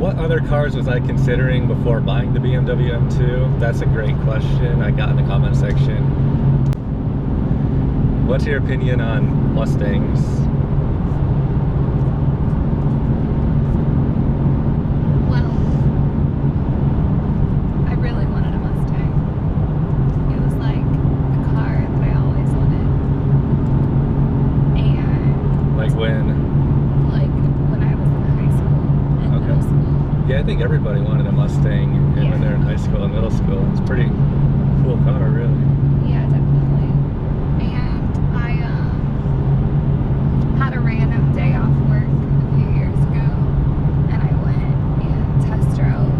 What other cars was I considering before buying the BMW M2? That's a great question. I got in the comment section. What's your opinion on Mustangs? Well, I really wanted a Mustang. It was like the car that I always wanted. And Like when? When I was in high school and middle school. Yeah, I think everybody wanted a Mustang when they're in high school and middle school. It's a pretty cool car, really. Yeah, definitely. And I had a random day off work a few years ago, and I went and test drove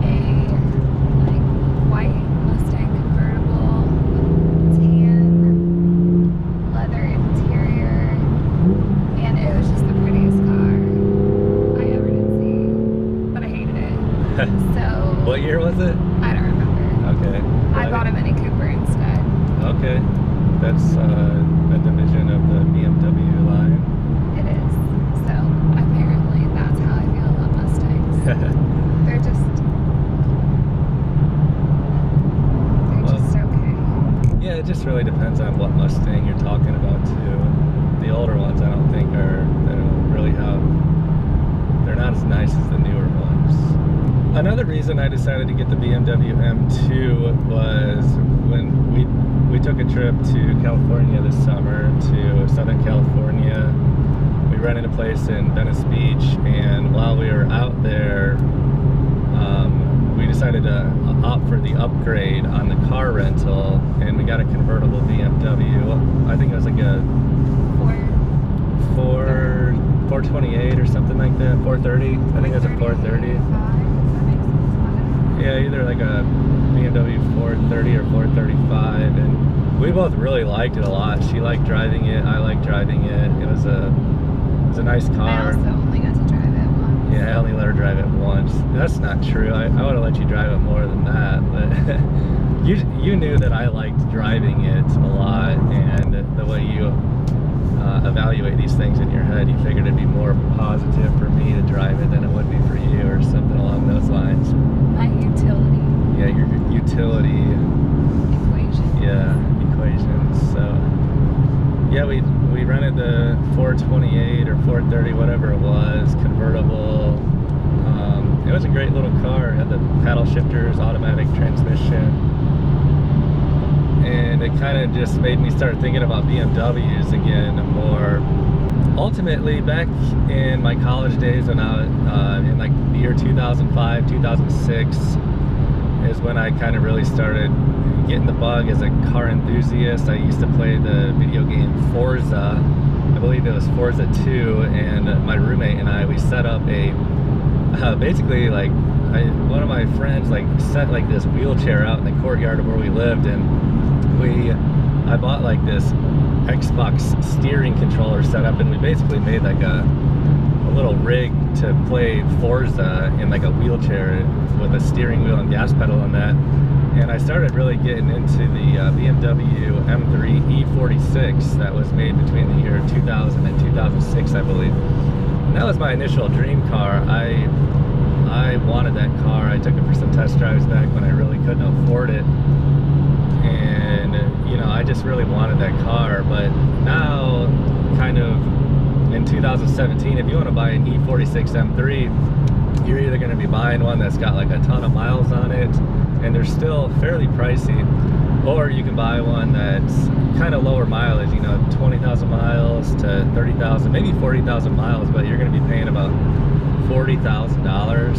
a white Mustang convertible with tan leather interior, and it was just the prettiest car I ever did see, but I hated it. So What year was it? I don't remember. Okay. I bought a Mini Cooper instead. Okay. That's a division of the BMW line. It is. So apparently that's how I feel about Mustangs. They're just okay. Yeah, it just really depends on what Mustang you're talking about too. The older ones I don't think they don't really have, they're not as nice as the newer ones. Another reason I decided to get the BMW M2 was when we took a trip to California this summer, to Southern California. We rented a place in Venice Beach, and while we were out there, we decided to opt for the upgrade on the car rental, and we got a convertible BMW. I think it was like a 428 or something like that, 430. I think it was a 430. Yeah, either like a BMW 430 or 435, and we both really liked it a lot. She liked driving it, I liked driving it. It was a nice car. I also only got to drive it once. Yeah, I only let her drive it once. That's not true. I would have let you drive it more than that, but you knew that I liked driving it a lot, and the way you evaluate these things in your head, you figured it'd be more positive for me to drive it than it would be for you, or something along those lines. My utility. Yeah, your utility equation. Yeah, equations. So yeah, we rented the 428 or 430, whatever it was, convertible. It was a great little car. It had the paddle shifters, automatic transmission, and it kind of just made me start thinking about BMWs again more. Ultimately, back in my college days, when I was in like the year 2005, 2006, is when I kind of really started getting the bug as a car enthusiast. I used to play the video game Forza. I believe it was Forza 2, and my roommate and I, we set up a basically like one of my friends like set like this wheelchair out in the courtyard of where we lived, and I bought like this Xbox steering controller setup, and we basically made like a little rig to play Forza in like a wheelchair with a steering wheel and gas pedal on that. And I started really getting into the BMW M3 E46 that was made between the year 2000 and 2006, I believe. And that was my initial dream car. I wanted that car. I took it for some test drives back when I really couldn't afford it. And, you know, I just really wanted that car. But now, kind of in 2017, if you want to buy an E46 M3, you're either going to be buying one that's got like a ton of miles on it, and they're still fairly pricey, or you can buy one that's kind of lower mileage, you know, 20,000 miles to 30,000, maybe 40,000 miles, but you're going to be paying about $40,000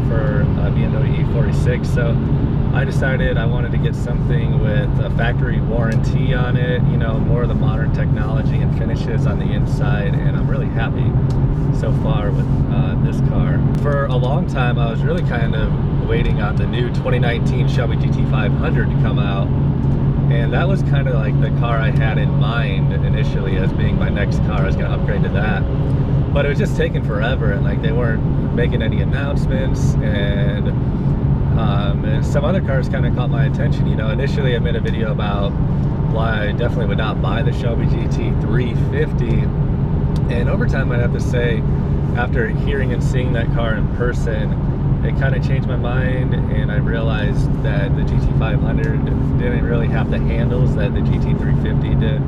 for a BMW E46. So I decided I wanted to get something with a factory warranty on it, you know, more of the modern technology and finishes on the inside, and I'm really happy so far with this car. For a long time, I was really kind of waiting on the new 2019 Shelby GT500 to come out, and that was kind of like the car I had in mind initially as being my next car. I was going to upgrade to that, but it was just taking forever, and like they weren't making any announcements, and some other cars kind of caught my attention. You know, initially I made a video about why I definitely would not buy the Shelby GT350, and over time I'd have to say, after hearing and seeing that car in person, it kind of changed my mind, and I realized that the GT500 didn't really have the handles that the GT350 did.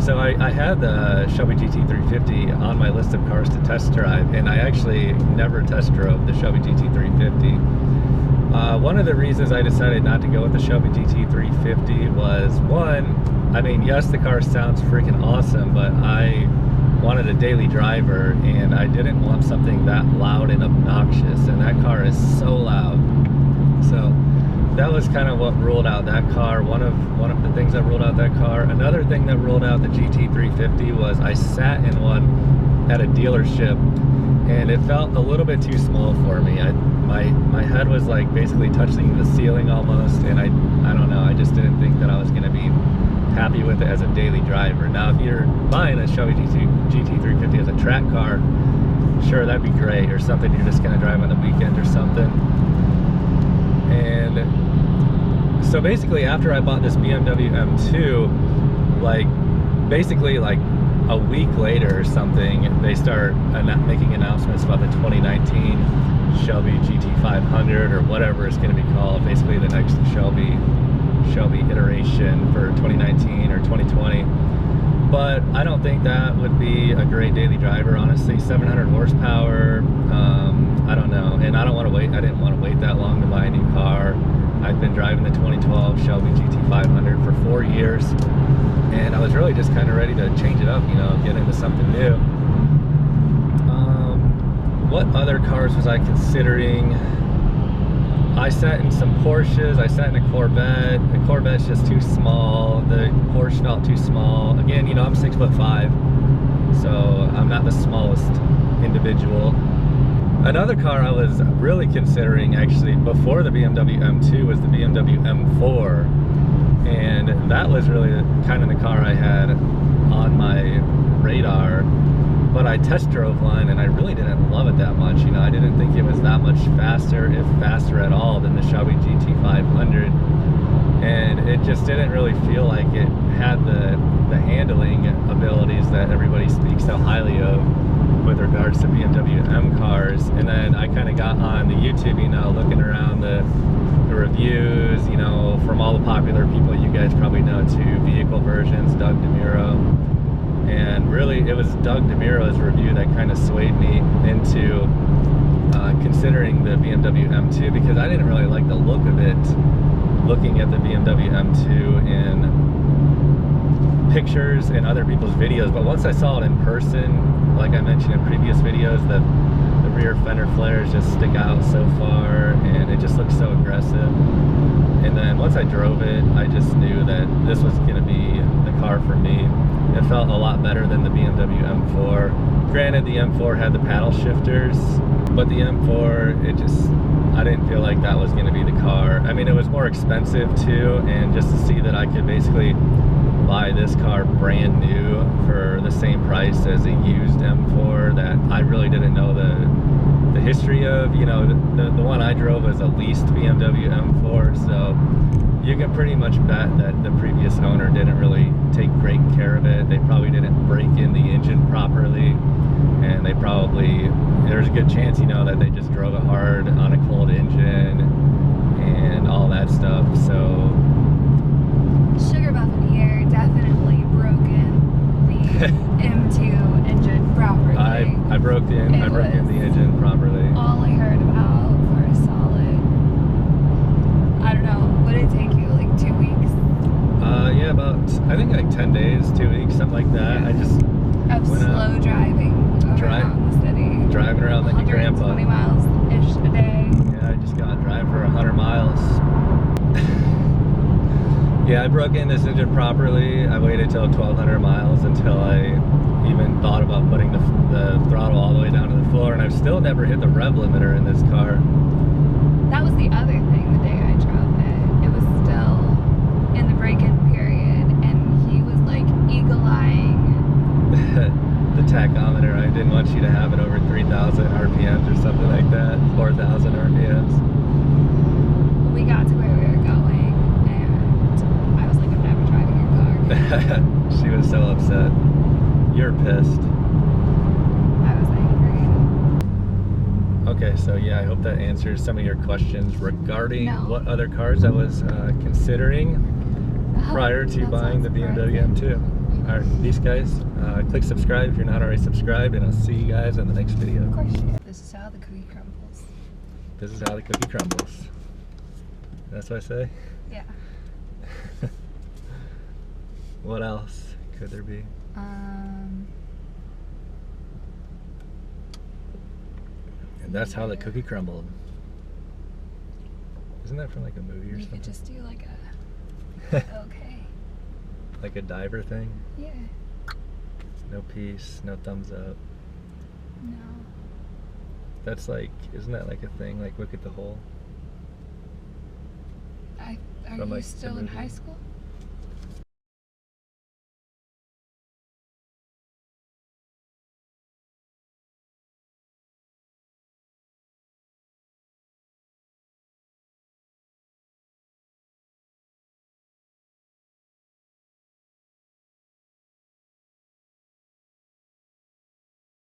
So I had the Shelby GT350 on my list of cars to test drive, and I actually never test drove the Shelby GT350. One of the reasons I decided not to go with the Shelby GT350 was, one, I mean, yes, the car sounds freaking awesome, but I wanted a daily driver, and I didn't want something that loud and obnoxious, and that car is so loud. So that was kind of what ruled out that car. One of the things that ruled out that car. Another thing that ruled out the GT350 was I sat in one at a dealership, and it felt a little bit too small for me. My head was like basically touching the ceiling almost, and I don't know, I just didn't think that I was going to be happy with it as a daily driver. Now, if you're buying a Shelby GT350 as a track car, sure, that'd be great, or something you're just going to drive on the weekend or something. And so basically, after I bought this BMW M2, like basically like a week later or something, they start making announcements about the 2019 Shelby GT500, or whatever it's going to be called, basically the next Shelby iteration for 2019 or 2020. But I don't think that would be a great daily driver, honestly. 700 horsepower, I don't know, and I didn't want to wait that long to buy a new car. I've been driving the 2012 Shelby GT500 for 4 years, and I was really just kind of ready to change it up, you know, get into something new. What other cars was I considering? I sat in some Porsches. I sat in a Corvette. The Corvette's just too small. The Porsche felt too small. Again, you know, I'm 6'5", so I'm not the smallest individual. Another car I was really considering, actually, before the BMW M2 was the BMW M4. And that was really kind of the car I had on my radar. But I test drove one, and I really didn't love it that much. You know, I didn't think it was that much faster, if faster at all, than the Shelby GT500. And it just didn't really feel like it had the handling abilities that everybody speaks so highly of with regards to BMW M cars. And then I kind of got on the YouTube, you know, looking around the reviews, you know, from all the popular people you guys probably know too, Vehicle Versions, Doug DeMuro. And really, it was Doug DeMuro's review that kind of swayed me into considering the BMW M2, because I didn't really like the look of it, looking at the BMW M2 in pictures and other people's videos. But once I saw it in person, like I mentioned in previous videos, the rear fender flares just stick out so far, and it just looks so aggressive. And then once I drove it, I just knew that this was going to be the car for me. It felt a lot better than the BMW M4. Granted, the M4 had the paddle shifters, but the M4, I didn't feel like that was going to be the car. I mean, it was more expensive too, and just to see that I could basically buy this car brand new for the same price as a used M4 that I really didn't know the history of. You know, the one I drove was a leased BMW M4, so you can pretty much bet that the previous owner didn't really take great care of it. They probably didn't break in the engine properly, and there's a good chance, you know, that they just drove it hard on a cold engine and all that stuff. So Sugar Buffin here definitely broken the M2 engine properly. I broke in the engine properly. All I heard about for a solid, I don't know, would it take you like 2 weeks? Yeah, about, I think like 10 days, 2 weeks, something like that. Yeah. I just of slow driving around the city. Driving around like a grandpa. 120 miles-ish a day. Yeah, I just got driving for 100 miles. Yeah, I broke in this engine properly. I waited till 1,200 miles until I even thought about putting the throttle all the way down to the floor, and I've still never hit the rev limiter in this car. That was the other thing the day I drove it. It was still in the break-in period, and he was like eagle-eyeing. The tachometer, I didn't want you to have it over 3,000 RPMs or something like that, 4,000 RPMs. We got to where we were going, and I was like, I'm never driving your car again. She was so upset. You're pissed. I was angry. Okay, so yeah, I hope that answers some of your questions regarding No. what other cars I was considering prior to That buying the sounds BMW M2. All right, peace guys. Click subscribe if you're not already subscribed, and I'll see you guys in the next video. Of course you do. This is how the cookie crumbles. This is how the cookie crumbles. That's what I say? Yeah. What else could there be? And that's how the cookie crumbled. Isn't that from like a movie or You something? could just do like a okay. Like a diver thing? Yeah. No peace, no thumbs up. No. That's like, isn't that like a thing? Like look at the hole? Are From, you like, the still in movie. high school?